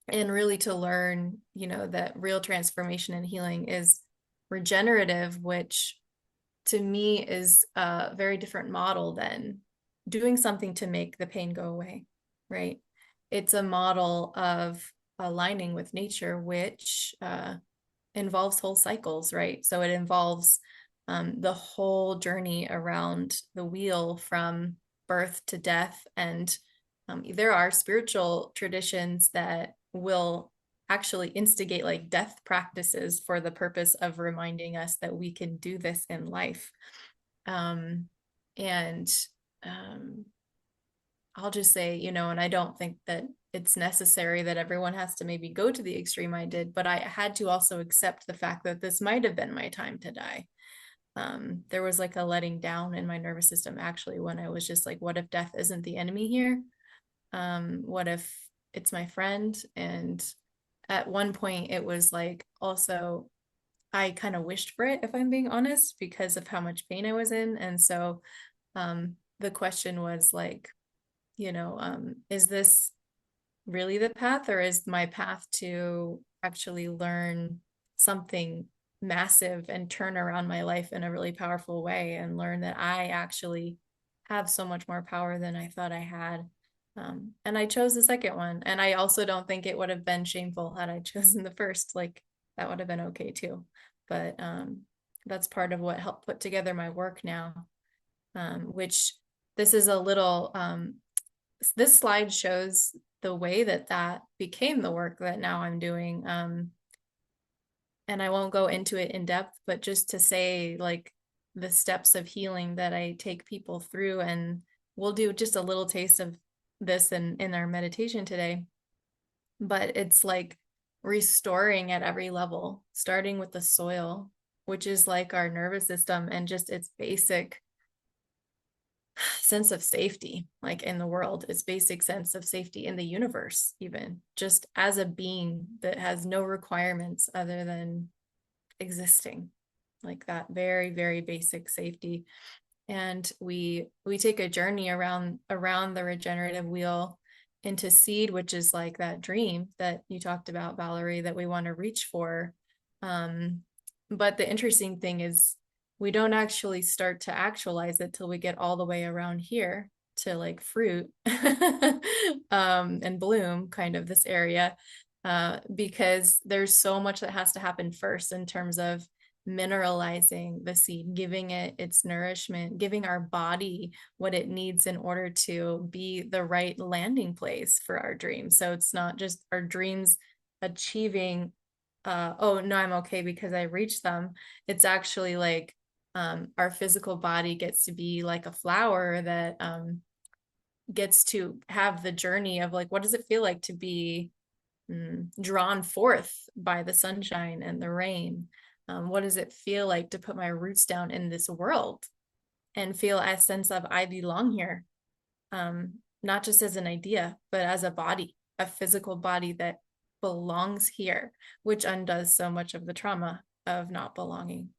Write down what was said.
and really to learn, that real transformation and healing is regenerative, which to me is a very different model than doing something to make the pain go away, right? It's a model of aligning with nature, which involves whole cycles, right? So it involves the whole journey around the wheel from birth to death. And there are spiritual traditions that will actually instigate like death practices for the purpose of reminding us that we can do this in life. Um, and um, I'll just say, and I don't think that it's necessary that everyone has to maybe go to the extreme I did, but I had to also accept the fact that this might have been my time to die. There was like a letting down in my nervous system actually when I was just like, what if death isn't the enemy here? What if it's my friend? And at one point, it was like also, I kind of wished for it, if I'm being honest, because of how much pain I was in. And so the question was like, is this really the path, or is my path to actually learn something massive and turn around my life in a really powerful way and learn that I actually have so much more power than I thought I had? And I chose the second one. And I also don't think it would have been shameful had I chosen the first. Like that would have been okay too. But that's part of what helped put together my work now, which this is a little this slide shows the way that became the work that now I'm doing. And I won't go into it in depth, but just to say like the steps of healing that I take people through, and we'll do just a little taste of this in our meditation today. But it's like restoring at every level, starting with the soil, which is like our nervous system and just its basic sense of safety, like in the world, its basic sense of safety in the universe, even just as a being that has no requirements other than existing, like that very, very basic safety. And we take a journey around the regenerative wheel into seed, which is like that dream that you talked about, Valerie, that we want to reach for. But the interesting thing is we don't actually start to actualize it till we get all the way around here to like fruit and bloom, kind of this area, because there's so much that has to happen first in terms of mineralizing the seed, giving it its nourishment, giving our body what it needs in order to be the right landing place for our dreams. So it's not just our dreams achieving, oh no, I'm okay because I reached them. It's actually like our physical body gets to be like a flower that gets to have the journey of like, what does it feel like to be drawn forth by the sunshine and the rain? What does it feel like to put my roots down in this world and feel a sense of I belong here? Not just as an idea, but as a body, a physical body that belongs here, which undoes so much of the trauma of not belonging.